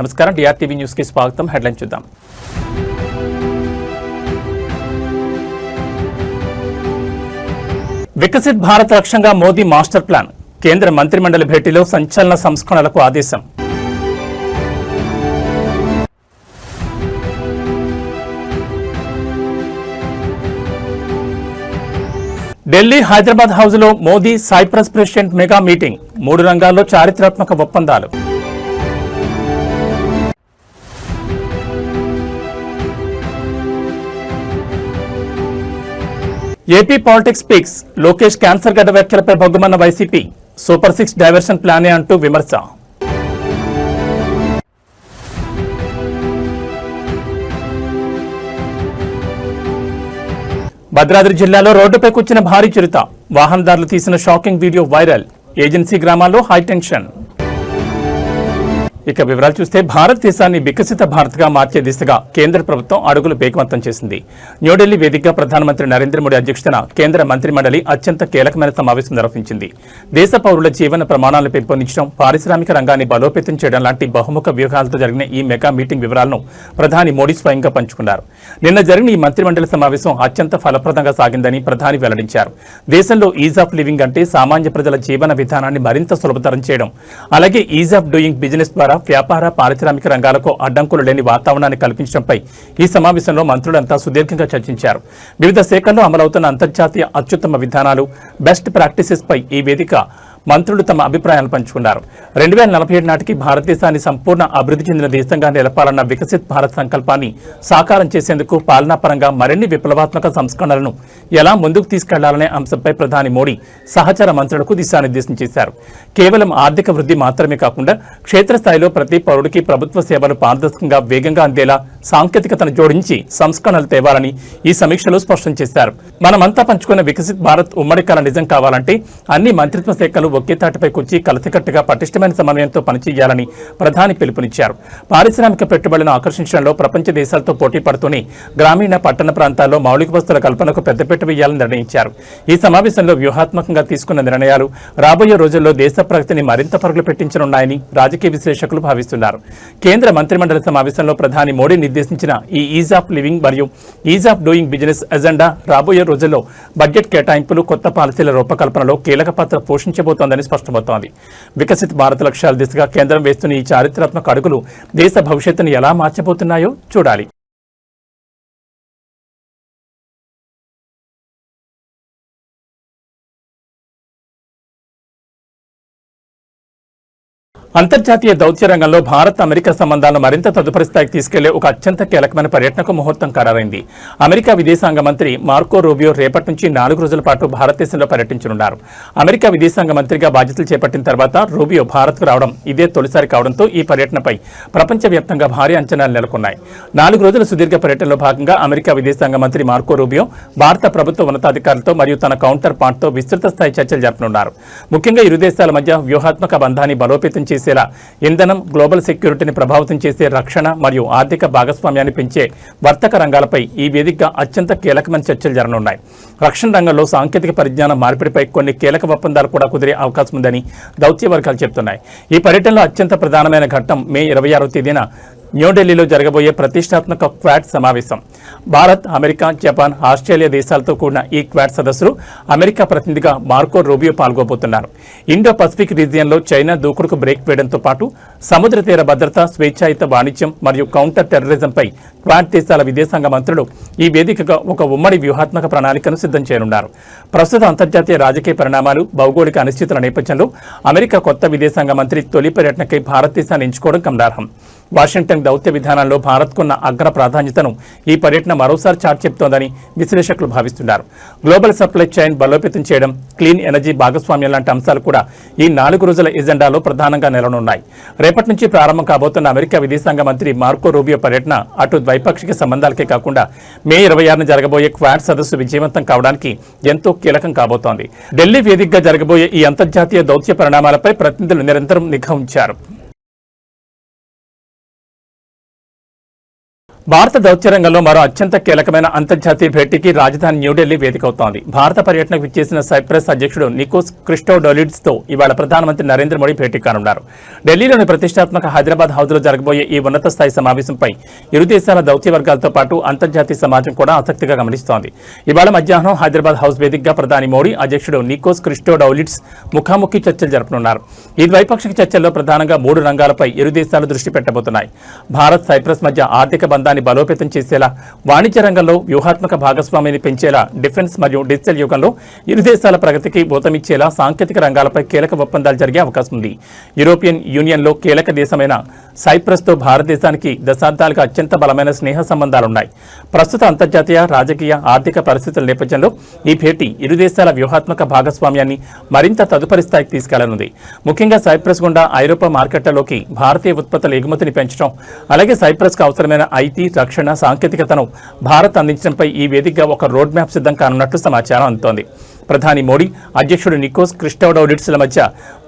నమస్కారం డిఆర్టీవీ న్యూస్ కి స్వాగతం. హెడ్లైన్ చూద్దాం. వికసిత్ భారత్ లక్ష్యంగా మోదీ మాస్టర్ ప్లాన్. కేంద్ర మంత్రిమండలి భేటీలో సంచలన సంస్కరణలకు ఆదేశం. ఢిల్లీ హైదరాబాద్ హౌస్ లో Modi Cyprus president mega meeting. 3 రంగాల్లో చారిత్రాత్మక ఒప్పందాలు. AP politics peaks. Lokesh cancer గడ్డ వ్యాఖ్యలపై భగ్గుమన్న వైసీపీ. సూపర్ 6 డైవర్షన్ ప్లానే అంటూ విమర్శ. భద్రాద్రి జిల్లాలో రోడ్డుపై కూర్చిన భారీ చిరుత. వాహనదారులు తీసిన షాకింగ్ వీడియో వైరల్. ఏజెన్సీ గ్రామాల్లో హైటెన్షన్. ఇక వివరాలు చూస్తే భారతదేశాన్ని వికసిత భారత్గా మార్చే దిశగా కేంద్ర ప్రభుత్వం అడుగులు వేగవంతం చేసింది. న్యూఢిల్లీ వేదికగా ప్రధానమంత్రి నరేంద్ర మోడీ అధ్యక్షతన కేంద్ర మంత్రిమండలి అత్యంత కీలకమైన సమావేశం నిర్వహించింది. దేశ పౌరుల జీవన ప్రమాణాలను పెంపొందించడం, పారిశ్రామిక రంగాన్ని బలోపేతం చేయడం లాంటి బహుముఖ వ్యూహాలతో జరిగిన ఈ మెగా మీటింగ్ వివరాలను ప్రధాని మోడీ స్వయంగా పంచుకున్నారు. నిన్న జరిగిన ఈ మంత్రిమండలి సమావేశం అత్యంత ఫలప్రదంగా సాగిందని ప్రధాని వెల్లడించారు. దేశంలో ఈజ్ ఆఫ్ లివింగ్ అంటే సామాన్య ప్రజల జీవన విధానాన్ని మరింత సులభతరం చేయడం, అలాగే ఈజ్ ఆఫ్ డూయింగ్ బిజినెస్ ద్వారా వ్యాపార, పారిశ్రామిక రంగాలకు అడ్డంకులు లేని వాతావరణాన్ని కల్పించడంపై ఈ సమావేశంలో మంత్రులంతా సుదీర్ఘంగా చర్చించారు. వివిధ శాఖల్లో అమలవుతున్న అంతర్జాతీయ అత్యుత్తమ విధానాలు, బెస్ట్ ప్రాక్టీసెస్ పై ఈ వేదిక మంత్రులు తమ అభిప్రాయాలు పంచుకున్నారు. 2047 నాటికి భారతదేశాన్ని సంపూర్ణ అభివృద్ధి చెందిన దేశంగా నిలపాలన్న వికసిత్ భారత్ సంకల్పాన్ని సాకారం చేసేందుకు పాలనాపరంగా మరిన్ని విప్లవాత్మక సంస్కరణలను ఎలా ముందుకు తీసుకెళ్లాలనే అంశంపై ప్రధాని మోడీ సహచర మంత్రులకు దిశానిర్దేశం చేశారు. కేవలం ఆర్థిక వృద్ధి మాత్రమే కాకుండా క్షేత్రస్థాయిలో ప్రతి పౌరుడికి ప్రభుత్వ సేవలు పారదర్శకంగా, వేగంగా అందేలా సాంకేతికతను జోడించి సంస్కరణలు తేవాలని ఈ సమీక్షలో స్పష్టం చేశారు. మనమంతా పంచుకున్న వికసిత్ భారత్ ఉమ్మడి కల నిజం కావాలంటే అన్ని మంత్రిత్వ శాఖలు ఒకే తాటిపై కూర్చి కలిసికట్టుగా పటిష్టమైన సమన్వయంతో పనిచేయాలని ప్రధాని పిలుపునిచ్చారు. పారిశ్రామిక పెట్టుబడులను ఆకర్షించడంలో ప్రపంచ దేశాలతో పోటీ పడుతూనే గ్రామీణ, పట్టణ ప్రాంతాల్లో మౌలిక వస్తువుల కల్పనకు పెద్దపీట వేయాలని నిర్ణయించారు. ఈ సమావేశంలో వ్యూహాత్మకంగా తీసుకున్న నిర్ణయాలు రాబోయే రోజుల్లో దేశ ప్రగతిని మరింత పరుగులు పెట్టించనున్నాయని రాజకీయ విశ్లేషకులు భావిస్తున్నారు. కేంద్ర మంత్రిమండలి సమావేశంలో ప్రధాని మోడీ నిర్దేశించిన ఈ ఈజ్ ఆఫ్ లివింగ్ మరియు is of doing business agenda రాబోయే రోజుల్లో బడ్జెట్ కేటాయింపులు, కొత్త పాలసీల రూపకల్పనలో కీలక పాత్ర పోషించబోతోందని స్పష్టమవుతోంది. వికసిత్ భారత్ లక్ష్యాల దిశగా కేంద్రం వేస్తున్న ఈ చారిత్రాత్మక అడుగులు దేశ భవిష్యత్తును ఎలా మార్చబోతున్నాయో చూడాలి. అంతర్జాతీయ దౌత్య రంగంలో భారత్, అమెరికా సంబంధాలను మరింత తదుపరి స్థాయికి తీసుకెళ్లే ఒక అత్యంత కీలకమైన పర్యటనకు ముహూర్తం ఖరారైంది. అమెరికా విదేశాంగ మంత్రి మార్కో రూబియో రేపటి నుంచి 4 రోజుల పాటు భారతదేశంలో పర్యటించనున్నారు. అమెరికా విదేశాంగ మంత్రిగా బాధ్యతలు చేపట్టిన తర్వాత రూబియో భారత్కు రావడం ఇదే తొలిసారి కావడంతో ఈ పర్యటనపై ప్రపంచవ్యాప్తంగా భారీ అంచనాలు నెలకొన్నాయి. 4 రోజుల సుదీర్ఘ పర్యటనలో భాగంగా అమెరికా విదేశాంగ మంత్రి మార్కో రూబియో భారత ప్రభుత్వ ఉన్నతాధికారులతో మరియు తన కౌంటర్ పార్ట్తో విస్తృత స్థాయి చర్చలు జరపనున్నారు. ముఖ్యంగా ఇరు దేశాల మధ్య వ్యూహాత్మక బంధాన్ని బలోపేతం చేసేలా ఇంధనం, గ్లోబల్ సెక్యూరిటీని ప్రభావితం చేసే రక్షణ మరియు ఆర్థిక భాగస్వామ్యాన్ని పెంచే వర్తక రంగాలపై ఈ వేదికగా అత్యంత కీలకమైన చర్చలు జరగనున్నాయి. రక్షణ రంగంలో సాంకేతిక పరిజ్ఞానం మార్పిడిపై కొన్ని కీలక ఒప్పందాలు కూడా కుదిరే అవకాశం ఉందని దౌత్య వర్గాలు చెబుతున్నాయి. ఈ పర్యటనలో అత్యంత ప్రధానమైన ఘట్టం మే 26వ తేదీన న్యూఢిల్లీలో జరగబోయే ప్రతిష్టాత్మక క్వాడ్ సమావేశం. భారత్, అమెరికా, జపాన్, ఆస్ట్రేలియా దేశాలతో కూడిన ఈ క్వాడ్ సదస్సులో అమెరికా ప్రతినిధిగా మార్కో రూబియో పాల్గొబోతున్నారు. ఇండో పసిఫిక్ రీజియన్లో చైనా దూకుడుకు బ్రేక్ వేయడంతో పాటు సముద్ర తీర భద్రత, స్వేచ్ఛాయుత వాణిజ్యం మరియు కౌంటర్ టెర్రరిజంపై క్వాడ్ దేశాల విదేశాంగ మంత్రులు ఈ వేదికగా ఒక ఉమ్మడి వ్యూహాత్మక ప్రణాళికను సిద్ధం చేయనున్నారు. ప్రస్తుత అంతర్జాతీయ రాజకీయ పరిణామాలు, భౌగోళిక అనిశ్చితుల నేపథ్యంలో అమెరికా కొత్త విదేశాంగ మంత్రి తొలి పర్యటనకై భారతదేశాన్ని ఎంచుకోవడం గమనార్హం. వాషింగ్టన్ దౌత్య విధానంలో భారత్కున్న అగ్ర ప్రాధాన్యతను ఈ పర్యటన మరోసారి చాటి చెబుతోందని విశ్లేషకులు భావిస్తున్నారు. గ్లోబల్ సప్లై చైన్ బలోపేతం చేయడం, క్లీన్ ఎనర్జీ భాగస్వామ్యం లాంటి అంశాలు కూడా ఈ 4 రోజుల ఎజెండాలో ప్రధానంగా నిలవనున్నాయి. రేపటి నుంచి ప్రారంభం కాబోతున్న అమెరికా విదేశాంగ మంత్రి మార్కో రూబియో పర్యటన అటు ద్వైపాక్షిక సంబంధాలకే కాకుండా మే 26న జరగబోయే క్వాడ్ సదస్సు విజయవంతం కావడానికి ఎంతో కీలకం కాబోతోంది. ఢిల్లీ వేదికగా జరగబోయే ఈ అంతర్జాతీయ దౌత్య పరిణామాలపై ప్రతినిధులు నిరంతరం నిఘా ఉంచారు. భారత దౌత్య రంగంలో మరో అత్యంత కీలకమైన అంతర్జాతీయ భేటీకి రాజధాని న్యూఢిల్లీ వేదికవుతోంది. భారత పర్యటనకు విచ్చేసిన సైప్రస్ అధ్యక్షుడు నికోస్ క్రిస్టోడౌలిడ్స్ తో ఇవాళ ప్రధానమంత్రి నరేంద్ర మోడీ భేటీ కానున్నారు. ఢిల్లీలోని ప్రతిష్టాత్మక హైదరాబాద్ హౌజ్లో జరగబోయే ఈ ఉన్నత స్థాయి సమావేశంపై ఇరు దేశాల దౌత్య వర్గాలతో పాటు అంతర్జాతీయ సమాజం కూడా ఆసక్తిగా గమనిస్తోంది. ఇవాళ మధ్యాహ్నం హైదరాబాద్ హౌస్ వేదికగా ప్రధాని మోడీ అధ్యక్షుడు నికోస్ క్రిస్టోడౌలిడ్స్ ముఖాముఖి చర్చలు జరపనున్నారు. ఈ ద్వైపాక్షిక చర్చల్లో ప్రధానంగా 3 రంగాలపై ఇరు దేశాలు దృష్టి పెట్టబోతున్నాయి. భారత్ సైప్రస్ మధ్య ఆర్థిక బంధాన్ని బలోపేతం చేసేలా, వాణిజ్య రంగంలో వ్యూహాత్మక భాగస్వామ్యాన్ని పెంచేలా, డిఫెన్స్ మరియు డిజిటల్ యుగంలో ఇరు దేశాల ప్రగతికి ఊతమిచ్చేలా సాంకేతిక రంగాలపై కీలక ఒప్పందాలు జరిగే అవకాశం ఉంది. యూరోపియన్ యూనియన్లో కీలక దేశమైన సైప్రస్తో భారతదేశానికి దశాబ్దాలుగా అత్యంత బలమైన స్నేహ సంబంధాలున్నాయి. ప్రస్తుత అంతర్జాతీయ రాజకీయ ఆర్థిక పరిస్థితుల నేపథ్యంలో ఈ భేటీ ఇరు దేశాల వ్యూహాత్మక భాగస్వామ్యాన్ని మరింత తదుపరి స్థాయికి తీసుకెళ్లనుంది. ముఖ్యంగా సైప్రస్ గుండా ఐరోపా మార్కెట్లలోకి భారతీయ ఉత్పత్తుల ఎగుమతిని పెంచడం, అలాగే సైప్రస్కు అవసరమైన ఐటీ, రక్షణ, సాంకేతికతను భారత్ అందించడంపై ఈ వేదికగా ఒక రోడ్ మ్యాప్ సిద్ధం కానున్నట్లు సమాచారం అందుతోంది. ప్రధాని మోడీ, అధ్యక్షుడు నికోస్ క్రిస్టోడౌలిడ్స్ల మధ్య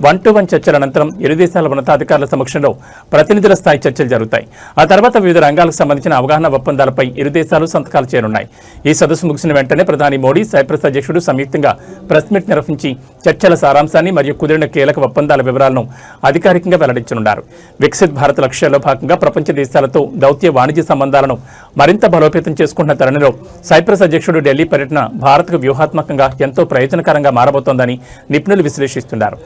1-to-1 చర్చల అనంతరం ఇరు దేశాల ఉన్నతాధికారుల సమక్షంలో ప్రతినిధుల స్థాయి చర్చలు జరుగుతాయి. ఆ తర్వాత వివిధ రంగాలకు సంబంధించిన అవగాహన ఒప్పందాలపై ఇరు దేశాలు సంతకాలు చేరున్నాయి. ఈ సదస్సు ముగిసిన వెంటనే ప్రధాని మోడీ, సైప్రస్ అధ్యక్షుడు సంయుక్తంగా ప్రెస్ మీట్ నిర్వహించి చర్చల సారాంశాన్ని మరియు కుదిరిన కీలక ఒప్పందాల వివరాలను అధికారికంగా వెల్లడించనున్నారు. వికసిత్ భారత్ లక్ష్యాల్లో భాగంగా ప్రపంచ దేశాలతో దౌత్య వాణిజ్య సంబంధాలను మరింత బలోపేతం చేసుకుంటున్న తరుణంలో సైప్రస్ అధ్యక్షుడు ఢిల్లీ పర్యటన భారత్కు వ్యూహాత్మకంగా ఎంతో ప్రయోజనకరంగా మారబోతోందని నిపుణులు విశ్లేషిస్తున్నారు.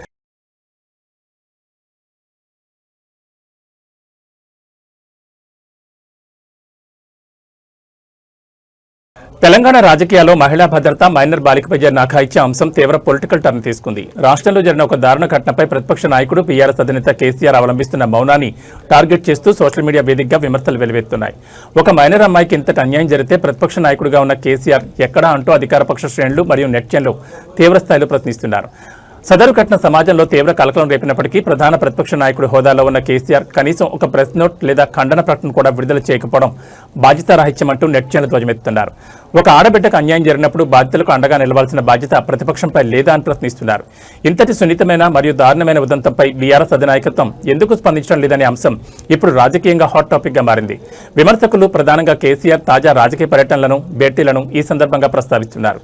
తెలంగాణ రాజకీయాల్లో మహిళా భద్రత, మైనర్ బాలికపై జరిగిన అఘాయిత్య అంశం తీవ్ర పొలిటికల్ టర్న్ తీసుకుంది. రాష్ట్రంలో జరిగిన ఒక దారుణ ఘటనపై ప్రతిపక్ష నాయకుడు బీఆర్ఎస్ అధినేత కేసీఆర్ అవలంబిస్తున్న మౌనాన్ని టార్గెట్ చేస్తూ సోషల్ మీడియా వేదికగా విమర్శలు వెలువెత్తున్నాయి. ఒక మైనర్ అమ్మాయికి ఇంతటి అన్యాయం జరిగితే ప్రతిపక్ష నాయకుడిగా ఉన్న కేసీఆర్ ఎక్కడా అంటూ అధికారపక్ష శ్రేణులు మరియు నెటిజన్లు తీవ్రస్థాయిలో ప్రశ్నిస్తున్నారు. సదరు ఘటన సమాజంలో తీవ్ర కలకలం రేపినప్పటికీ ప్రధాన ప్రతిపక్ష నాయకుడి హోదాలో ఉన్న కేసీఆర్ కనీసం ఒక ప్రెస్ నోట్ లేదా ఖండన ప్రకటన కూడా విడుదల చేయకపోవడం బాధ్యతారాహిత్యమంటూ నెటిజన్లు ధ్వజమెత్తుతున్నారు. ఒక ఆడబిడ్డకు అన్యాయం జరిగినప్పుడు బాధ్యతలకు అండగా నిలవాల్సిన బాధ్యత ప్రతిపక్షంపై లేదా అని ప్రశ్నిస్తున్నారు. ఇంతటి సున్నితమైన మరియు దారుణమైన ఉదంతంపై బీఆర్ఎస్ అధినాయకత్వం ఎందుకు స్పందించడం లేదనే అంశం ఇప్పుడు రాజకీయంగా హాట్ టాపిక్ గా మారింది. విమర్శకులు ప్రధానంగా కేసీఆర్ తాజా రాజకీయ పర్యటనలను, భేటీలను ఈ సందర్భంగా ప్రస్తావిస్తున్నారు.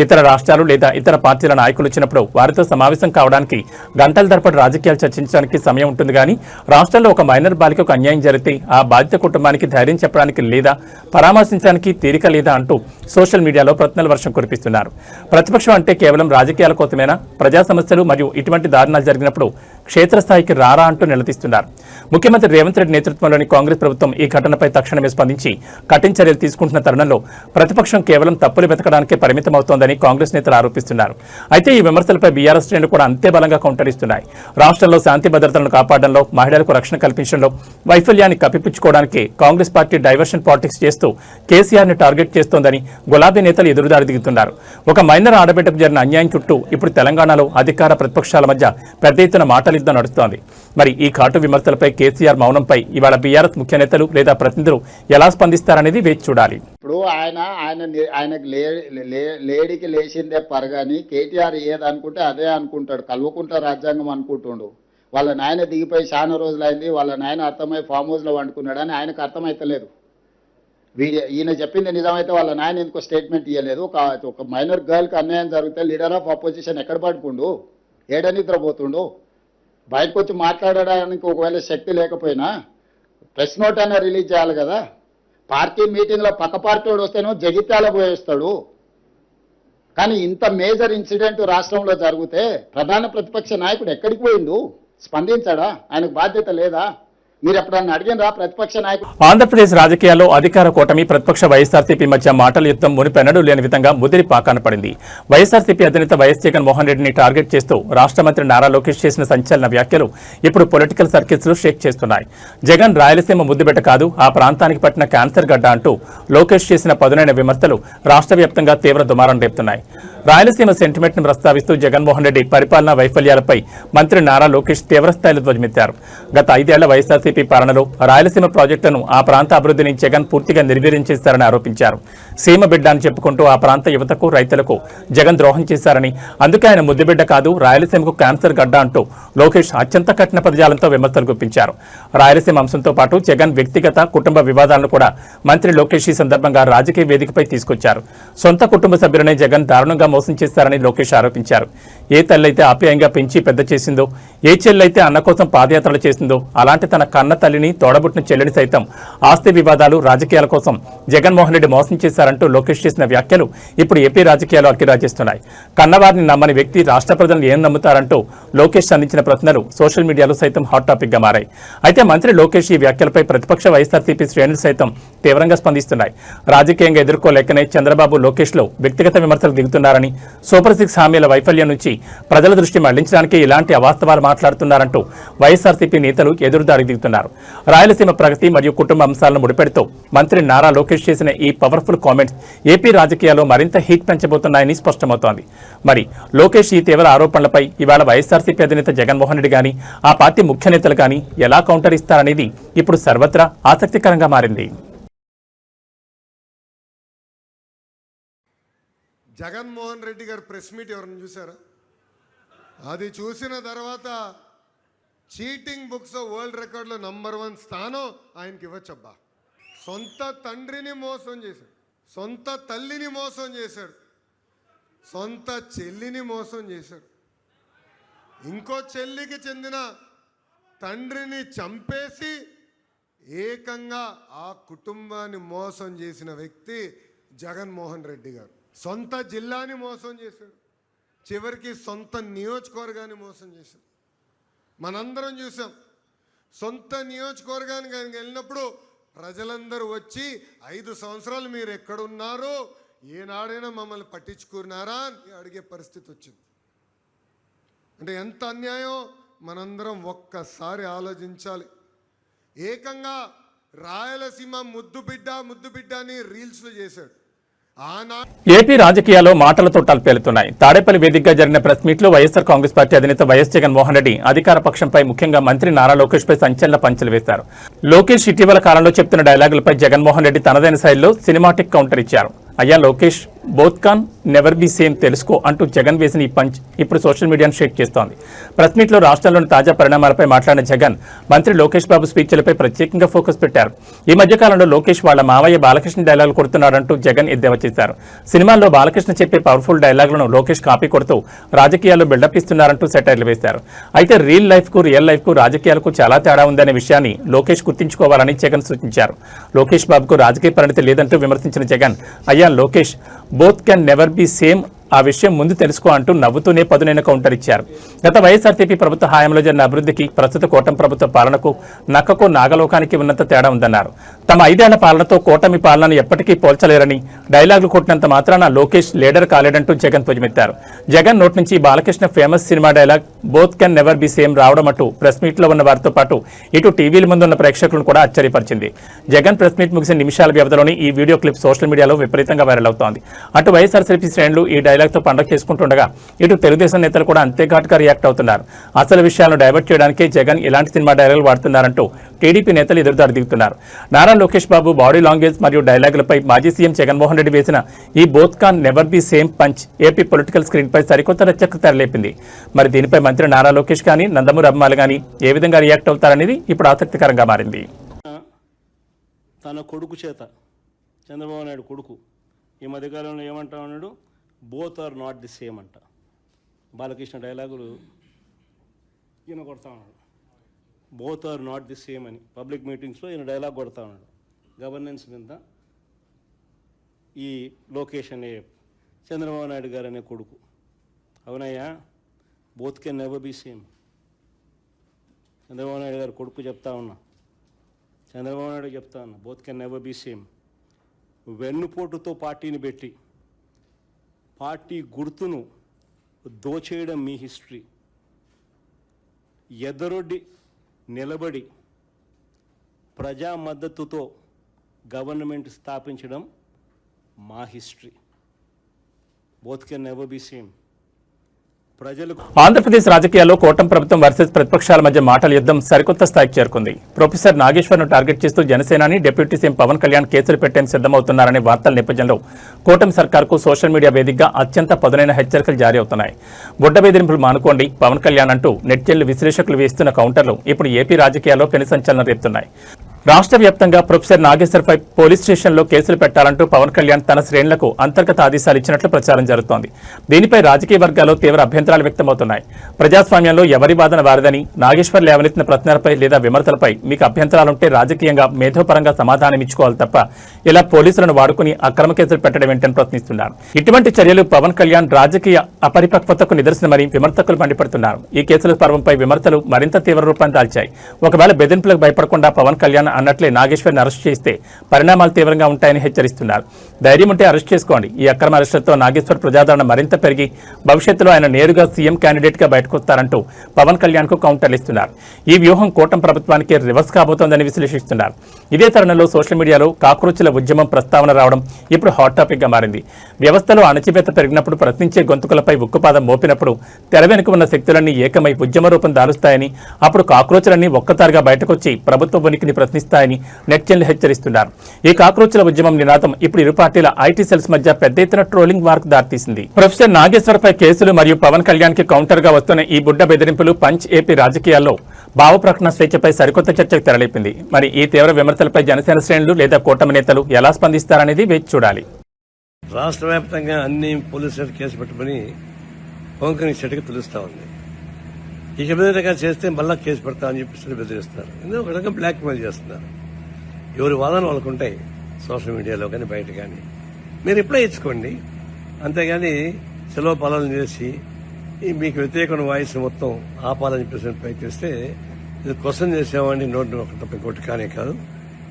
ఇతర రాష్ట్రాలు లేదా ఇతర పార్టీల నాయకులు వచ్చినప్పుడు వారితో సమావేశం కావడానికి గంటల తరబడి రాజకీయాలు చర్చించడానికి సమయం ఉంటుంది. కానీ రాష్ట్రంలో ఒక మైనర్ బాలికకు అన్యాయం జరిగితే ఆ బాధిత కుటుంబానికి ధైర్యం చెప్పడానికి లేదా పరామర్శించడానికి తీరిక లేదా అంటూ సోషల్ మీడియాలో ప్రశ్నల వర్షం కురిపిస్తున్నారు. ప్రతిపక్షం అంటే కేవలం రాజకీయాల కోసమేనా? ప్రజా సమస్యలు మరియు ఇటువంటి దారుణాలు జరిగినప్పుడు క్షేత్రస్థాయికి రారా అంటూ నిలదీస్తున్నారు. ముఖ్యమంత్రి రేవంత్ రెడ్డి నేతృత్వంలోని కాంగ్రెస్ ప్రభుత్వం ఈ ఘటనపై తక్షణమే స్పందించి కఠిన చర్యలు తీసుకుంటున్న తరుణంలో ప్రతిపక్షం కేవలం తప్పులు వెతకడానికే పరిమితమవుతోందని కాంగ్రెస్ నేతలు ఆరోపిస్తున్నారు. అయితే ఈ విమర్శలపై బీఆర్ఎస్ శ్రేణులు కూడా అంతే బలంగా కౌంటర్ ఇస్తున్నాయి. రాష్ట్రంలో శాంతి భద్రతలను కాపాడడంలో, మహిళలకు రక్షణ కల్పించడంలో వైఫల్యాన్ని కప్పిపుచ్చుకోవడానికి కాంగ్రెస్ పార్టీ డైవర్షన్ పాలిటిక్స్ చేస్తూ కేసీఆర్ ని టార్గెట్ చేస్తోందని గులాబీ నేతలు ఎదురుదారి దిగుతున్నారు. ఒక మైనర్ ఆడబిడ్డకు జరిగిన అన్యాయం చుట్టూ ఇప్పుడు తెలంగాణలో అధికార ప్రతిపక్షాల మధ్య పెద్ద ఎత్తున మాటలిద్దం నడుస్తోంది. మరి ఈ ఘాటు విమర్శలపై కేసీఆర్ మౌనంపై ఇవాళ బీఆర్ఎస్ ముఖ్య నేతలు లేదా ప్రతినిధులు ఎలా స్పందిస్తారనేది వేచి చూడాలి. ఇప్పుడు ఆయనకు లేడీకి లేచిందే పరగాని కేటీఆర్ ఏదనుకుంటే అదే అనుకుంటాడు. కల్వకుంట్ల రాజ్యాంగం అనుకుంటుండు. వాళ్ళ నాయన దిగిపోయి చాలా రోజులైంది, వాళ్ళ నాయన అర్థమై ఫామ్ హౌస్లో వండుకున్నాడు అని ఆయనకు అర్థమైతలేదు. ఈయన చెప్పింది నిజమైతే వాళ్ళ నాయన ఎందుకో స్టేట్మెంట్ ఇవ్వలేదు. ఒక మైనర్ గర్ల్కి అన్యాయం జరిగితే లీడర్ ఆఫ్ అపోజిషన్ ఎక్కడ పడుకుండు, ఏడ నిద్రపోతుండు? బయటకు వచ్చి మాట్లాడడానికి ఒకవేళ శక్తి లేకపోయినా ప్రెస్ నోట్ అయినా రిలీజ్ చేయాలి కదా. పార్టీ మీటింగ్లో పక్క పార్టీ వాడు వస్తేనో జగిత్యాల పోయేస్తాడు. కానీ ఇంత మేజర్ ఇన్సిడెంట్ రాష్ట్రంలో జరిగితే ప్రధాన ప్రతిపక్ష నాయకుడు ఎక్కడికి పోయిండు? స్పందించాడా? ఆయనకు బాధ్యత లేదా? మీరు ఎప్పుడన్నా అడిగినరా ప్రతిపక్ష నాయకుడు? ఆంధ్రప్రదేశ్ రాజకీయాల్లో అధికార కూటమి, ప్రతిపక్ష వైఎస్ఆర్సీపీ మధ్య మాటల యుద్ధం మునిపెన్నడూ లేని విధంగా ముదిరి పాకాన పడింది. వైఎస్ఆర్సీపీ అధినేత వైఎస్ జగన్మోహన్ రెడ్డిని టార్గెట్ చేస్తూ రాష్ట్ర మంత్రి నారా లోకేష్ చేసిన సంచలన వ్యాఖ్యలు ఇప్పుడు పొలిటికల్ సర్కిల్స్ లో షేక్ చేస్తున్నాయి. జగన్ రాయలసీమ ముద్దుబిడ్డ కాదు, ఆ ప్రాంతానికి పట్టిన క్యాన్సర్ గడ్డ అంటూ లోకేష్ చేసిన పదునైన విమర్శలు రాష్ట్ర వ్యాప్తంగా తీవ్ర దుమారం రేపుతున్నాయి. రాయలసీమ సెంటిమెంట్ ను ప్రస్తావిస్తూ జగన్మోహన్ రెడ్డి పరిపాలనా వైఫల్యాలపై మంత్రి నారా లోకేష్ తీవ్రస్థాయిలో ధ్వజమెత్తారు. గత 5 ఏళ్ల వైఎస్ఆర్సీపీ పాలనలో రాయలసీమ ప్రాజెక్టులను ఆ ప్రాంత అభివృద్ధిని జగన్ పూర్తిగా నిర్వీర్యం చేశారని ఆరోపించారు. సీమ బిడ్డ అని చెప్పుకుంటూ ఆ ప్రాంత యువతకు, రైతులకు జగన్ ద్రోహం చేశారని, అందుకే ఆయన ముద్దుబిడ్డ కాదు రాయలసీమకు క్యాన్సర్ గడ్డ అంటూ లోకేష్ అత్యంత కఠిన పదజాలంతో విమర్శలు గుప్పించారు. రాయలసీమ అంశంతో పాటు జగన్ వ్యక్తిగత, కుటుంబ వివాదాలను కూడా మంత్రి లోకేష్ ఈ సందర్భంగా రాజకీయ వేదికపై తీసుకొచ్చారు. సొంత కుటుంబ సభ్యులనే జగన్ దారుణంగా మోసం చేశారని లోకేష్ ఆరోపించారు. ఏ తల్లైతే ఆప్యాయంగా పెంచి పెద్ద చేసిందో, ఏ చెల్లైతే అన్న కోసం పాదయాత్రలు చేసిందో అలాంటి తన కన్న తల్లిని, తోడబుట్టిన చెల్లిని సైతం ఆస్తి వివాదాలు, రాజకీయాల కోసం జగన్మోహన్ రెడ్డి మోసం చేశారంటూ లోకేష్ చేసిన వ్యాఖ్యలు ఇప్పుడు ఏపీ రాజకీయాలు అక్కిరాజేస్తున్నాయి. కన్నవారిని నమ్మని వ్యక్తి రాష్ట్ర ప్రజలను ఏం నమ్ముతారంటూ లోకేష్ అందించిన ప్రశ్నలు సోషల్ మీడియాలో సైతం హాట్ టాపిక్ గా మారాయి. అయితే మంత్రి లోకేష్ ఈ వ్యాఖ్యలపై ప్రతిపక్ష వైఎస్ఆర్సీపీ శ్రేణులు సైతం తీవ్రంగా స్పందిస్తున్నాయి. రాజకీయంగా ఎదుర్కోలేకనే చంద్రబాబు లోకేష్ లో వ్యక్తిగత విమర్శలు దిగుతున్నారని, సూపర్ 6 హామీల వైఫల్యం నుంచి ప్రజల దృష్టి మళ్లించడానికి ఇలాంటి అవాస్తవాలు మాట్లాడుతున్నారంటూ వైఎస్ఆర్సీపీ నేతలు ఎదురుదాడి దిగుతున్నారు. రాయలసీమ ప్రగతి మరియు కుటుంబ అంశాలను ముడిపెడుతూ మంత్రి నారా లోకేష్ చేసిన ఈ పవర్ఫుల్ కామెంట్స్ ఏపీ రాజకీయాల్లో మరింత హీట్ పెంచబోతున్నాయని స్పష్టమవుతోంది. మరి లోకేష్ ఈ తీవ్ర ఆరోపణలపై ఇవాళ వైఎస్ఆర్సీపీ అధినేత జగన్మోహన్ రెడ్డి గాని, ఆ పార్టీ ముఖ్య నేతలు కానీ ఎలా కౌంటర్ ఇస్తారనేది ఇప్పుడు సర్వత్రా ఆసక్తికరంగా మారింది. జగన్మోహన్ రెడ్డి గారు ప్రెస్ మీట్ ఎవరైనా చూసారా? అది చూసిన తర్వాత చీటింగ్ బుక్స్ వరల్డ్ రికార్డులో #1 స్థానం ఆయనకి ఇవ్వచ్చబ్బా. సొంత తండ్రిని మోసం చేశాడు, సొంత తల్లిని మోసం చేశాడు, సొంత చెల్లిని మోసం చేశాడు, ఇంకో చెల్లికి చెందిన తండ్రిని చంపేసి ఏకంగా ఆ కుటుంబాన్ని మోసం చేసిన వ్యక్తి జగన్మోహన్ రెడ్డి గారు. సొంత జిల్లాని మోసం చేశాడు, చివరికి సొంత నియోజకవర్గాన్ని మోసం చేశాడు. మనందరం చూసాం. సొంత నియోజకవర్గానికి ఆయనకి వెళ్ళినప్పుడు ప్రజలందరూ వచ్చి 5 సంవత్సరాలు మీరు ఎక్కడున్నారో, ఏనాడైనా మమ్మల్ని పట్టించుకున్నారా అని అడిగే పరిస్థితి వచ్చింది. అంటే ఎంత అన్యాయం మనందరం ఒక్కసారి ఆలోచించాలి. ఏకంగా రాయలసీమ ముద్దు బిడ్డ అని రీల్స్లో చేశాడు. ఏపీ రాజకీయాల్లో మాటల తోటాలు పేలుతున్నాయి. తాడేపల్లి వేదికగా జరిగిన ప్రెస్ మీట్ లో వైఎస్ఆర్ కాంగ్రెస్ పార్టీ అధినేత వైఎస్ జగన్మోహన్ రెడ్డి అధికార పక్షంపై, ముఖ్యంగా మంత్రి నారా లోకేష్ పై సంచలన పంచలు వేశారు. లోకేష్ ఇటీవల కాలంలో చెప్తున్న డైలాగులపై జగన్మోహన్ రెడ్డి తనదైన శైలిలో సినిమాటిక్ కౌంటర్ ఇచ్చారు. అయ్యా Lokesh, both can never be same తెలుసుకో అంటూ జగన్ వేసిన ఈ పంచ్ ఇప్పుడు సోషల్ మీడియాను షేక్ చేస్తోంది. ప్రెస్ మీట్లో రాష్ట్రంలోని తాజా పరిణామాలపై మాట్లాడిన జగన్ మంత్రి లోకేష్ బాబు స్పీచ్లపై ప్రత్యేకంగా ఫోకస్ పెట్టారు. ఈ మధ్యకాలంలో లోకేష్ వాళ్ళ మావయ్య బాలకృష్ణ డైలాగులు కొడుతున్నారంటూ జగన్ ఎద్దేవా చేశారు. సినిమాల్లో బాలకృష్ణ చెప్పే పవర్ఫుల్ డైలాగులను లోకేష్ కాపీ కొడుతూ రాజకీయాల్లో బిల్డప్ ఇస్తున్నారంటూ సెటైర్లు వేశారు. అయితే రియల్ లైఫ్ కు రాజకీయాలకు చాలా తేడా ఉందనే విషయాన్ని లోకేష్ గుర్తించుకోవాలని జగన్ సూచించారు. లోకేష్ బాబుకు రాజకీయ పరిణతి లేదంటూ విమర్శించిన జగన్, అయ్యా Lokesh, both can never be same, ఆ విషయం ముందు తెలుసుకో అంటూ నవ్వుతూనే పదునైన కౌంటర్ ఇచ్చారు. గత వైఎస్ఆర్సీపీ ప్రభుత్వ హయాంలో జరిగిన అభివృద్ధికి ప్రస్తుత కూటమి ప్రభుత్వ పాలనకు నక్కకు నాగలోకానికి ఉన్నంత తేడా ఉందన్నారు. తమ 5 ఏళ్ల పాలనతో కూటమి పాలనను ఎప్పటికీ పోల్చలేరని, డైలాగులు కొట్టినంత మాత్రాన లోకేష్ లీడర్ కాలేడంటూ జగన్ ధ్వజమెత్తారు. జగన్ నోటి నుంచి Balakrishna famous cinema dialogue both can never be same రావడం అటు ప్రెస్ మీట్ లో ఉన్న వారితో పాటు ఇటు టీవీల ముందు ఉన్న ప్రేక్షకులను కూడా ఆశ్చర్యపరిచింది. జగన్ ప్రెస్ మీట్ ముగిసిన నిమిషాల వ్యవధిలోని ఈ వీడియో క్లిప్ సోషల్ మీడియాలో విపరీతంగా వైరల్ అవుతోంది. అటు వైఎస్ఆర్సీపీ శ్రేణులు ఈ డైలాగ్తో పండగ చేసుకుంటుండగా ఇటు తెలుగుదేశం నేతలు కూడా అంతే ఘాటుగా రియాక్ట్ అవుతున్నారు. అసలు విషయాలను డైవర్ట్ చేయడానికే జగన్ ఇలాంటి సినిమా డైలాగులు వాడుతున్నారంటూ టీడీపీ నేతలు ఎదురుదాడి దిగుతున్నారు. నారా లోకేష్ బాబు బాడీ లాంగ్వేజ్ మరియు డైలాగులపై మాజీ సీఎం జగన్మోహన్ రెడ్డి వేసిన ఈ both can never be same punch AP political screen పై సరికొత్త రచ్చకు తెరలేపింది. మరి దీనిపై మంత్రి నారా లోకేష్ కానీ, నందమూరి అభిమానులు కానీ ఏ విధంగా రియాక్ట్ అవుతారనేది ఇప్పుడు ఆసక్తికరంగా మారింది. తన కొడుకు చేత, చంద్రబాబు నాయుడు కొడుకు ఈ మధ్యకాలంలో ఏమంటా ఉన్నాడు, both are not the same అంట. బాలకృష్ణ డైలాగులు ఈయన కొడతా ఉన్నాడు, both are not the same అని పబ్లిక్ మీటింగ్స్లో ఈయన డైలాగ్ కొడతా ఉన్నాడు. గవర్నెన్స్ మీద ఈ లోకేష్ అనే చంద్రబాబు నాయుడు గారు అనే కొడుకు, అవునయ్యా both can never be same. Chandrababu Naidu గారు కొడుకు చెప్తా ఉన్నా, చంద్రబాబు నాయుడు చెప్తా ఉన్నా, both can never be same. వెన్నుపోటుతో పార్టీని పెట్టి పార్టీ గుర్తును దోచేయడం మీ హిస్టరీ. ఎదరొడ్డి నిలబడి ప్రజా మద్దతుతో గవర్నమెంట్ స్థాపించడం మా history. Both can never be same. ప్రజలకు ఆంధ్రప్రదేశ్ రాజకీయాల్లో కూటమి ప్రభుత్వం వర్సెస్ ప్రతిపక్షాల మధ్య మాటల యుద్ధం సరికొత్త స్థాయికి చేరుకుంది. ప్రొఫెసర్ నాగేశ్వర్ను టార్గెట్ చేస్తూ జనసేనాని డిప్యూటీ సీఎం పవన్ కళ్యాణ్ కేసులు పెట్టేందుకు సిద్ధమవుతున్నారనే వార్తల నేపథ్యంలో కూటమి సర్కార్కు సోషల్ మీడియా వేదికగా అత్యంత పదునైన హెచ్చరికలు జారీ అవుతున్నాయి. గుడ్డ బెదిరింపులు మానుకోండి పవన్ కళ్యాణ్ అంటూ నెట్జన్లు విశ్లేషకులు వేస్తున్న కౌంటర్లు ఇప్పుడు ఏపీ రాజకీయాల్లో పెను సంచలనం రేపుతున్నాయి. రాష్ట్ర వ్యాప్తంగా ప్రొఫెసర్ నాగేశ్వర్పై పోలీస్ స్టేషన్లో కేసులు పెట్టాలంటూ పవన్ కళ్యాణ్ తన శ్రేణులకు అంతర్గత ఆదేశాలు ఇచ్చినట్లు ప్రచారం జరుగుతోంది. దీనిపై రాజకీయ వర్గాల్లో తీవ్ర అభ్యంతరాలు వ్యక్తమవుతున్నాయి. ప్రజాస్వామ్యంలో ఎవరి వాదన వారిదని, నాగేశ్వర్ లేవనెత్తిన ప్రశ్నలపై లేదా విమర్శలపై మీకు అభ్యంతరాలుంటే రాజకీయంగా మేధోపరంగా సమాధానం ఇచ్చుకోవాలి తప్ప ఇలా పోలీసులను వాడుకుని అక్రమ కేసులు పెట్టడం ఏంటని ప్రశ్నిస్తున్నారు. ఇటువంటి చర్యలు పవన్ కళ్యాణ్ రాజకీయ అపరిపక్వతకు నిదర్శనమని విమర్శకులు మండిపడుతున్నారు. ఈ కేసుల పర్వంపై విమర్శలు మరింత తీవ్ర రూపాన్ని దాల్చాయి. ఒకవేళ బెదిరింపులకు భయపడకుండా పవన్ కళ్యాణ్ అన్నట్లే నాగేశ్వర్ని అరెస్ట్ చేస్తే పరిణామాలు తీవ్రంగా ఉంటాయని హెచ్చరిస్తున్నారు. ధైర్యం ఉంటే అరెస్ట్ చేసుకోండి. ఈ అక్రమ అరెస్టులతో నాగేశ్వర్ ప్రజాదరణ మరింత పెరిగి భవిష్యత్తులో ఆయన నేరుగా సీఎం క్యాండిడేట్ గా బయటకు వస్తారంటూ పవన్ కళ్యాణ్ కు కౌంటర్లు ఇస్తున్నారు. ఈ వ్యూహం కూటమి ప్రభుత్వానికి రివర్స్ కాబోతోందని విశ్లేషిస్తున్నారు. ఇదే తరుణంలో సోషల్ మీడియాలో కాక్రోచ్ల ఉద్యమం ప్రస్తావన రావడం ఇప్పుడు హాట్ టాపిక్ గా మారింది. వ్యవస్థలో అణచివేత పెరిగినప్పుడు ప్రశ్నించే గొంతుకలపై ఉక్కుపాదం మోపినప్పుడు తెర వెనుక ఉన్న శక్తులన్నీ ఏకమై ఉద్యమ రూపం దాలుస్తాయని, అప్పుడు కాక్రోచ్లన్నీ ఒక్కసారిగా బయటకొచ్చి ప్రభుత్వ ఉనికిని ప్రశ్నిస్తాయని నెట్జన్లు హెచ్చరిస్తున్నారు. ఈ కాక్రోచ్ల ఉద్యమం నినాదం ఇప్పుడు ఇరు పార్టీల ఐటీ సెల్స్ మధ్య పెద్ద ఎత్తున ట్రోలింగ్ వార్కు దారితీసింది. ప్రొఫెసర్ నాగేశ్వర్పై కేసులు మరియు పవన్ కళ్యాణ్ కి కౌంటర్ గా వస్తున్న ఈ బుడ్డ బెదిరింపులు పంచ్ ఏపీ రాజకీయాల్లో భావ ప్రకటన స్వేచ్ఛపై సరికొత్త చర్చకు తెరలేపింది. మరి ఈ తీవ్ర విమర్శలపై జనసేన శ్రేణులు లేదా కూటమి నేతలు ఎలా స్పందిస్తారనేది వేచి చూడాలి. రాష్ట్ర వ్యాప్తంగా అన్ని పోలీసులు కేసు పెట్టుకుని పవన్ కళ్యాణ్ చెట్టుకు తెలుస్తా ఉంది. ఇక మీద చేస్తే మళ్ళా కేసు పెడతామని చెప్పి బెదిరిస్తున్నారు. ఎందుకంటే ఒక రకంగా బ్లాక్ మెయిల్ చేస్తున్నారు. ఎవరి వాదన వాళ్ళకు ఉంటాయి, సోషల్ మీడియాలో కానీ బయట కానీ. మీరు ఎప్పుడే ఇచ్చుకోండి, అంతేగాని సెలవు పాలన చేసి మీకు వ్యతిరేకమైన వాయిస్ మొత్తం ఆపాలని చెప్పేసి ప్రయత్నిస్తే ఇది క్వశ్చన్ చేసేవాడిని నోటి ఒకటి కొట్టి కానీ కాదు.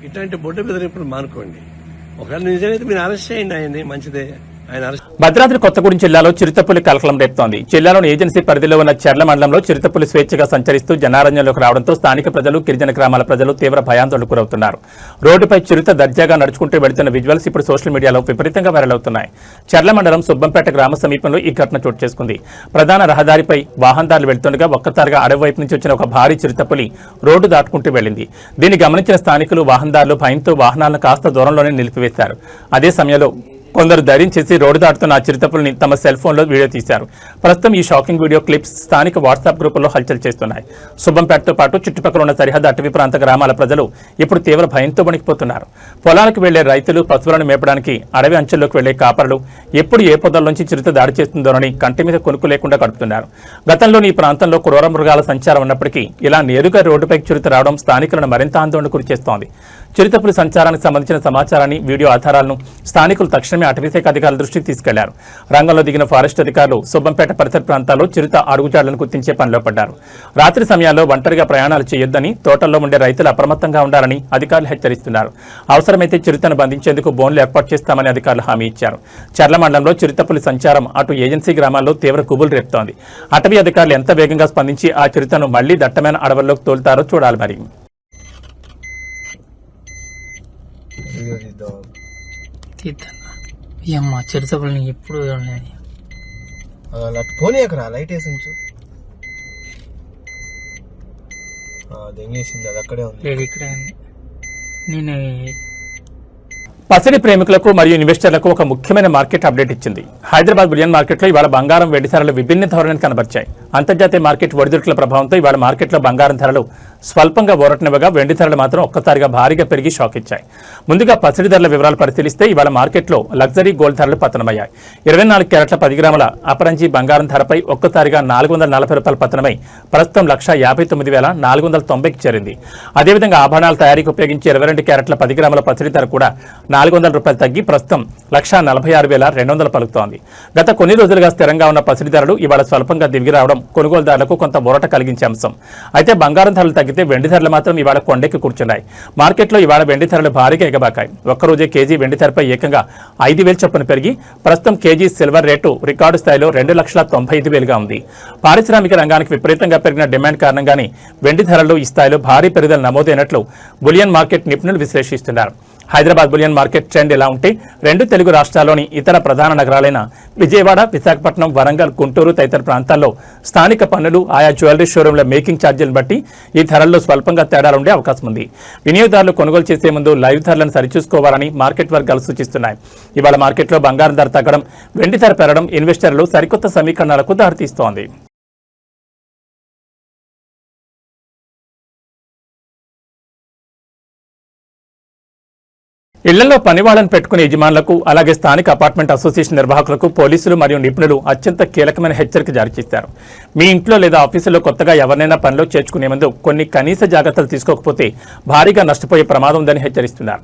ఇట్లాంటి బొడ్డ బెదిరింపులు మానుకోండి. ఒకవేళ నిజమైతే మీరు అరెస్ట్ చేయండి, ఆయన్ని మంచిదే. భద్రాద్రి కొత్తగూడెం జిల్లాలో చిరుతపులి కలకలం రేపుతోంది. జిల్లాలోని ఏజెన్సీ పరిధిలో ఉన్న చెర్ల మండలంలో చిరుతపులి స్వేచ్ఛగా సంచరిస్తూ జనారణ్యంలోకి రావడంతో స్థానిక ప్రజలు, గిరిజన గ్రామాల ప్రజలు తీవ్ర భయాందోళనకు గురవుతున్నారు. రోడ్డుపై చిరుత దర్జాగా నడుచుకుంటూ వెళుతున్న విజువల్స్ ఇప్పుడు సోషల్ మీడియాలో విపరీతంగా వైరల్ అవుతున్నాయి. చెర్ల మండలం సుబ్బంపేట గ్రామ సమీపంలో ఈ ఘటన చోటు చేసుకుంది. ప్రధాన రహదారిపై వాహనదారులు వెళ్తుండగా ఒక్కసారిగా అడవి వైపు నుంచి వచ్చిన ఒక భారీ చిరుతపులి రోడ్డు దాటుకుంటూ వెళ్లింది. దీన్ని గమనించిన స్థానికులు, వాహనదారులు భయంతో వాహనాలను కాస్త దూరంలోనే నిలిపివేశారు. అదే సమయంలో కొందరు ధైర్యం చేసి రోడ్డు దాటుతున్న ఆ చిరుతపుల్ని తమ సెల్ ఫోన్లో వీడియో తీశారు. ప్రస్తుతం ఈ షాకింగ్ వీడియో క్లిప్స్ స్థానిక వాట్సాప్ గ్రూపుల్లో హల్చల్ చేస్తున్నాయి. సుబ్బంపేటతో పాటు చుట్టుపక్కల ఉన్న సరిహద్దు అటవీ ప్రాంత గ్రామాల ప్రజలు ఇప్పుడు తీవ్ర భయంతో వణికిపోతున్నారు. పొలాలకు వెళ్లే రైతులు, పశువులను మేపడానికి అడవి అంచుల్లోకి వెళ్లే కాపరులు ఎప్పుడు ఏ పొదల నుంచి చిరుత దాడి చేస్తుందోనని కంటి మీద కొనుక్కు లేకుండా గడుపుతున్నారు. గతంలోని ఈ ప్రాంతంలో క్రూర మృగాల సంచారం ఉన్నప్పటికీ ఇలా నేరుగా రోడ్డుపైకి చిరుత రావడం స్థానికులను మరింత ఆందోళనకు గురిచేస్తోంది. చిరుతపులి సంచారానికి సంబంధించిన సమాచారాన్ని, వీడియో ఆధారాలను స్థానికులు తక్షణమే అటవీశాఖ అధికారుల దృష్టికి తీసుకెళ్లారు. రంగంలో దిగిన ఫారెస్ట్ అధికారులు సుబ్బంపేట పరిసర ప్రాంతాల్లో చిరుత అడుగుజాడలను గుర్తించే పనిలో పడ్డారు. రాత్రి సమయాల్లో ఒంటరిగా ప్రయాణాలు చేయొద్దని, తోటల్లో ఉండే రైతులు అప్రమత్తంగా ఉండాలని అధికారులు హెచ్చరిస్తున్నారు. అవసరమైతే చిరుతను బంధించేందుకు బోన్లు ఏర్పాటు చేస్తామని అధికారులు హామీ ఇచ్చారు. చర్ల మండలంలో చిరుతపులి సంచారం అటు ఏజెన్సీ గ్రామాల్లో తీవ్ర కుబులు రేపుతోంది. అటవీ అధికారులు ఎంత వేగంగా స్పందించి ఆ చిరుతను మళ్లీ దట్టమైన అడవుల్లోకి తోలుతారో చూడాలి. మరి అమ్మా చిరుతపుల్ని ఎప్పుడు పోనీ అక్కడ లైట్ వేసి ఉంచు. దెంగేసింది, అది అక్కడే ఉంది. లేదు ఇక్కడే ఉంది. నేను పసిడి ప్రేమికులకు మరియు ఇన్వెస్టర్లకు ఒక ముఖ్యమైన మార్కెట్ అప్డేట్ ఇచ్చింది. హైదరాబాద్ బులియన్ మార్కెట్లో ఇవాళ బంగారం, వెండి ధరలు విభిన్న ధోరణిని కనబర్చాయి. అంతర్జాతీయ మార్కెట్ ఒడిదుడుకుల ప్రభావంతో ఇవాళ మార్కెట్లో బంగారం ధరలు స్వల్పంగా ఊరటనివ్వగా వెండి ధరలు మాత్రం ఒక్కసారిగా భారీగా పెరిగి షాక్ ఇచ్చాయి. ముందుగా పసిడి ధరల వివరాలు పరిశీలిస్తే ఇవాళ మార్కెట్లో లగ్జరీ గోల్డ్ ధరలు పతనమయ్యాయి. 24 క్యారెట్ల 10 గ్రాముల అపరంజీ బంగారం ధరపై ఒక్కసారిగా ₹440 పతనమై ప్రస్తుతం 1,59,490కి చేరింది. అదేవిధంగా ఆభరణాల తయారీకి ఉపయోగించే 22 క్యారెట్ల 10 గ్రాముల పసిడి ధర కూడా ₹400 తగ్గి ప్రస్తుతం 1,46,200 పలుకుతోంది. గత కొన్ని రోజులుగా స్థిరంగా ఉన్న పసిడి ధరలు ఇవాళ స్వల్పంగా దిగి రావడం కొనుగోలుదారులకు కొంత ఊరట కలిగించే అంశం. అయితే బంగారం ధరలు తగ్గితే వెండి ధరలు మాత్రం ఇవాళ కొండెక్కి కూర్చున్నాయి. మార్కెట్లో ఇవాళ వెండి ధరలు భారీగా ఎగబాకాయి. ఒక్కరోజే కేజీ వెండి ధరపై ఏకంగా 5,000 చొప్పున పెరిగి ప్రస్తుతం కేజీ సిల్వర్ రేటు రికార్డు స్థాయిలో 2,95,000గా ఉంది. పారిశ్రామిక రంగానికి విపరీతంగా పెరిగిన డిమాండ్ కారణంగానే వెండి ధరలు ఈ స్థాయిలో భారీ పెరుగుదల నమోదైనట్లు బులియన్ మార్కెట్ నిపుణులు విశ్లేషిస్తున్నారు. హైదరాబాద్ బులియన్ మార్కెట్ ట్రెండ్ ఎలా ఉంటే రెండు తెలుగు రాష్ట్రాల్లోని ఇతర ప్రధాన నగరాలైన విజయవాడ, విశాఖపట్నం, వరంగల్, గుంటూరు తదితర ప్రాంతాల్లో స్థానిక పన్నులు, ఆయా జ్యువెలరీ షోరూంల మేకింగ్ ఛార్జీలను బట్టి ఈ ధరల్లో స్వల్పంగా తేడాలుండే అవకాశం ఉంది. వినియోగదారులు కొనుగోలు చేసే ముందు లైవ్ ధరలను సరిచూసుకోవాలని మార్కెట్ వర్గాలు సూచిస్తున్నాయి. ఇవాళ మార్కెట్లో బంగారం ధర తగ్గడం, వెండి ధర పెరగడం ఇన్వెస్టర్లు సరికొత్త సమీకరణాలకు దారితీస్తోంది. ఇళ్లలో పనివాళ్లను పెట్టుకునే యజమానులకు, అలాగే స్థానిక అపార్ట్మెంట్ అసోసియేషన్ నిర్వాహకులకు పోలీసులు మరియు నిపుణులు అత్యంత కీలకమైన హెచ్చరిక జారీ చేశారు. మీ ఇంట్లో లేదా ఆఫీసులో కొత్తగా ఎవరినైనా పనిలో చేర్చుకునే ముందు కొన్ని కనీస జాగ్రత్తలు తీసుకోకపోతే భారీగా నష్టపోయే ప్రమాదం ఉందని హెచ్చరిస్తున్నారు.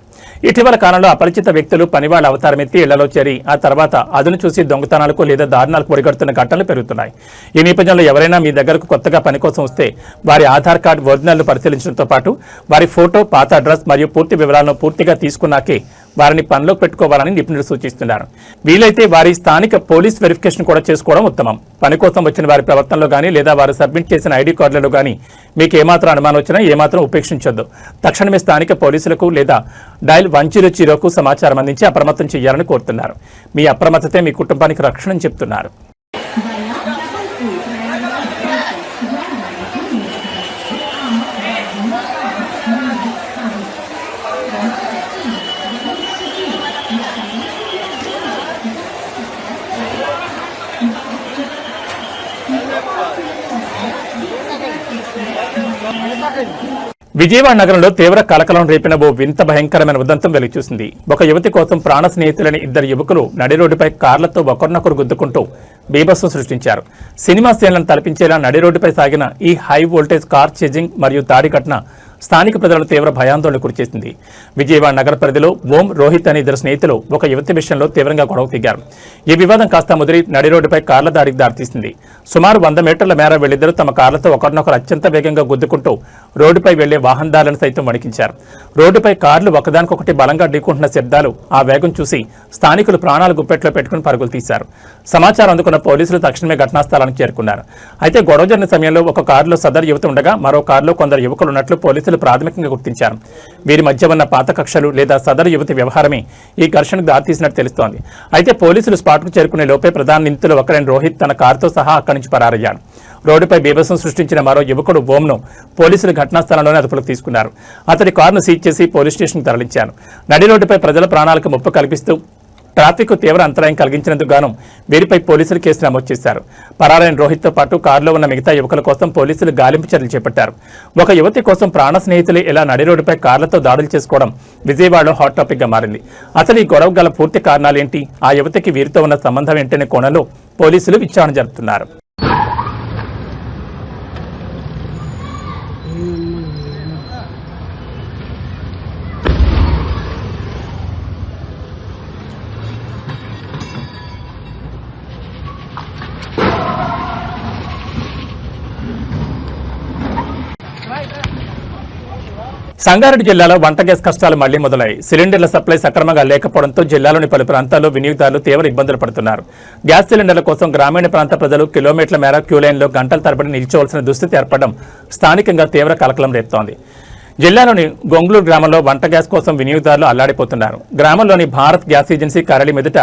ఇటీవల కాలంలో అపరిచిత వ్యక్తులు పనివాళ్ల అవతారమెత్తి ఇళ్లలో చేరి ఆ తర్వాత అదును చూసి దొంగతనాలకు లేదా దారుణాలకు ఒడిగడుతున్న ఘటనలు పెరుగుతున్నాయి. ఈ నేపథ్యంలో ఎవరైనా మీ దగ్గరకు కొత్తగా పని కోసం వస్తే వారి ఆధార్ కార్డు ఒరిజినల్ను పరిశీలించడంతో పాటు వారి ఫోటో, పాత అడ్రస్ మరియు పూర్తి వివరాలను పూర్తిగా తీసుకున్నాకే వారిని పనిలోకి పెట్టుకోవాలని నిపుణులు సూచిస్తున్నారు. వీలైతే వారి స్థానిక పోలీస్ వెరిఫికేషన్ కూడా చేసుకోవడం ఉత్తమం. పని కోసం వచ్చిన వారి ప్రవర్తనలో కానీ లేదా వారు సబ్మిట్ చేసిన ఐడి కార్డులలో కానీ మీకు ఏమాత్రం అనుమానం వచ్చినా ఏమాత్రం ఉపేక్షించొద్దు. తక్షణమే స్థానిక పోలీసులకు లేదా డైల్ 100కు సమాచారం అందించి అప్రమత్తం చేయాలని కోరుతున్నారు. మీ అప్రమత్తతే మీ కుటుంబానికి రక్షణ అని చెప్తున్నారు. విజయవాడ నగరంలో తీవ్ర కలకలం రేపిన ఓ వింత భయంకరమైన ఉదంతం వెలుగుచూసింది. ఒక యువతి కోసం ప్రాణ స్నేహితులని ఇద్దరు యువకులు నడి రోడ్డుపై కార్లతో ఒకరినొకరు గుద్దుకుంటూ బీభత్సం సృష్టించారు. సినిమా సీన్లను తలపించేలా నడి రోడ్డుపై సాగిన ఈ హై వోల్టేజ్ కార్ చేజింగ్ మరియు దాడి ఘటన స్థానిక ప్రజలను తీవ్ర భయాందోళన గురిచేసింది. విజయవాడ నగర పరిధిలో ఓం, రోహిత్ అనే ఇద్దరు స్నేహితులు ఒక యువతి విషయంలో తీవ్రంగా గొడవ దిగారు. ఈ వివాదం కాస్త ముదిరి నడి రోడ్డుపై కార్ల దాడికి దారితీసింది. సుమారు 100 మీటర్ల మేర వెళ్లిద్దరూ తమ కార్లతో ఒకరినొకరు అత్యంత వేగంగా గుద్దుకుంటూ రోడ్డుపై వెళ్లే వాహనదారులను సైతం వణికించారు. రోడ్డుపై కార్లు ఒకదానికొకటి బలంగా ఢీకుంటున్న శబ్దాలు, ఆ వేగం చూసి స్థానికులు ప్రాణాలు గుప్పెట్లో పెట్టుకుని పరుగులు తీశారు. సమాచారం అందుకున్న పోలీసులు తక్షణమే ఘటనా స్థలానికి చేరుకున్నారు. అయితే గొడవ జరిగిన సమయంలో ఒక కారులో సదరు యువతి ఉండగా మరో కారులో కొందరు యువకులు ఉన్నట్లు పోలీసులు ప్రాథమికంగా గుర్తించారు. వీరి మధ్య ఉన్న పాత కక్షలు లేదా సదరు యువతి వ్యవహారమే ఈ ఘర్షణకు దారితీసినట్టు తెలుస్తోంది. అయితే పోలీసులు స్పాట్కు చేరుకునే లోపే ప్రధాన నిందితులు ఒకరైన రోహిత్ తన కారుతో సహా అక్కడి నుంచి పరారయ్యాడు. రోడ్డుపై బీభత్సం సృష్టించిన మరో యువకుడు ఓంను పోలీసులు ఘటనా స్థలంలోనే అదుపులోకి తీసుకున్నారు. అతడి కారును సీజ్ చేసి పోలీస్ స్టేషన్కు తరలించారు. నడి రోడ్డుపై ప్రజల ప్రాణాలకు ముప్పు కల్పిస్తూ ట్రాఫిక్ తీవ్ర అంతరాయం కలిగించినందుకు గాను వీరిపై పోలీసులు కేసు నమోదు చేశారు. పరారైన రోహిత్తో పాటు కారులో ఉన్న మిగతా యువకుల కోసం పోలీసులు గాలింపు చర్యలు చేపట్టారు. ఒక యువతి కోసం ప్రాణ స్నేహితులే ఇలా నడి రోడ్డుపై కార్లతో దాడులు చేసుకోవడం విజయవాడలో హాట్ టాపిక్ గా మారింది. అసలు ఈ గొడవ గల పూర్తి కారణాలేంటి, ఆ యువతికి వీరితో ఉన్న సంబంధం ఏంటనే కోణంలో పోలీసులు విచారణ జరుపుతున్నారు. సంగారెడ్డి జిల్లాలో వంట గ్యాస్ కష్టాలు మళ్లీ మొదలయ్యాయి. సిలిండర్ల సప్లై సక్రమంగా లేకపోవడంతో జిల్లాలోని పలు ప్రాంతాల్లో వినియోగదారులు తీవ్ర ఇబ్బందులు పడుతున్నారు. గ్యాస్ సిలిండర్ల కోసం గ్రామీణ ప్రాంత ప్రజలు కిలోమీటర్ల మేర క్యూలైన్లో గంటల తరబడి నిల్చోవలసిన దుస్థితి ఏర్పడడం స్థానికంగా తీవ్ర కలకలం రేపుతోంది. జిల్లాలోని గొంగళూరు గ్రామంలో వంట గ్యాస్ కోసం వినియోగదారులు అల్లాడిపోతున్నారు. గ్రామంలోని భారత్ గ్యాస్ ఏజెన్సీ కార్యాలయం ఎదుట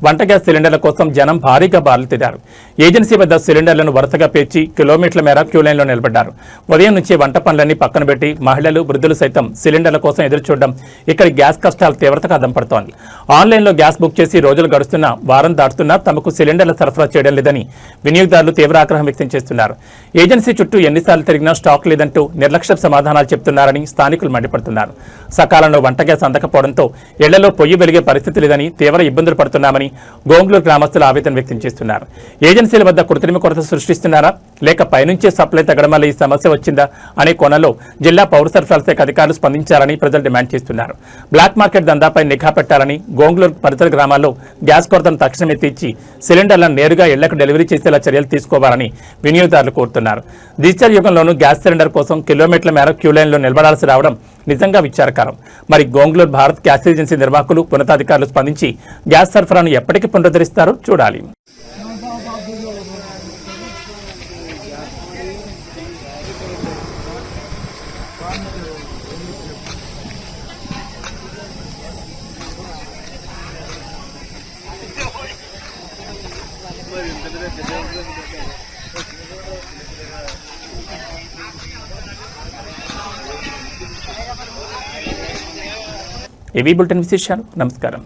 వంట గ్యాస్ సిలిండర్ల కోసం జనం భారీగా బారులు తీరారు. ఏజెన్సీ వద్ద సిలిండర్లను వరుసగా పేర్చి కిలోమీటర్ల మేర క్యూలైన్లో నిలబడ్డారు. ఉదయం నుంచి వంట పనులన్నీ పక్కన పెట్టి మహిళలు, వృద్ధులు సైతం సిలిండర్ల కోసం ఎదురుచూడడం ఇక్కడ గ్యాస్ కష్టాల తీవ్రతకు అద్దం పడుతోంది. ఆన్లైన్లో గ్యాస్ బుక్ చేసి రోజులు గడుస్తున్నా, వారం దాటుతున్నా తమకు సిలిండర్ల సరఫరా చేయడం లేదని వినియోగదారులు తీవ్ర ఆగ్రహం వ్యక్తం చేస్తున్నారు. ఏజెన్సీ చుట్టూ ఎన్నిసార్లు తిరిగినా స్టాక్ లేదంటూ నిర్లక్ష్య సమాధానాలు చెప్తున్నారని స్థానికులు మండిపడుతున్నారు. సకాలంలో వంట గ్యాస్ అందకపోవడంతో ఇళ్లలో పొయ్యి వెలిగే పరిస్థితి లేదని, తీవ్ర ఇబ్బందులు పడుతున్నామని గోంగళూరు గ్రామస్తులు ఆవేదన వ్యక్తం చేస్తున్నారు. ఏజెన్సీల వద్ద కృత్రిమ కొరత సృష్టిస్తున్నారా, లేక పైనుంచే సప్లై తగ్గడం వల్ల ఈ సమస్య వచ్చిందా అనే కోణంలో జిల్లా పౌర సరఫరాల శాఖ అధికారులు స్పందించాలని ప్రజలు డిమాండ్ చేస్తున్నారు. బ్లాక్ మార్కెట్ దందాపై నిఘా పెట్టాలని, గోంగళూరు పరిసర గ్రామాల్లో గ్యాస్ కొరతను తక్షణమే తీర్చి సిలిండర్లను నేరుగా ఇళ్లకు డెలివరీ చేసేలా చర్యలు తీసుకోవాలని వినియోగదారులు కోరుతున్నారు. డిజిటల్ యుగంలోనూ గ్యాస్ సిలిండర్ కోసం కిలోమీటర్ల మేర క్యూలైన్లో నిలబడాల్సి రావడం నిజంగా విచారకరం. మరి గోంగళూరు భారత్ గ్యాస్ ఏజెన్సీ నిర్వాహకులు, ఉన్నతాధికారులు స్పందించి గ్యాస్ సరఫరాను ఎప్పటికీ పునరుద్ధరిస్తారో చూడాలి. ఏవీ బులెటిన్ విశేషాలు. నమస్కారం.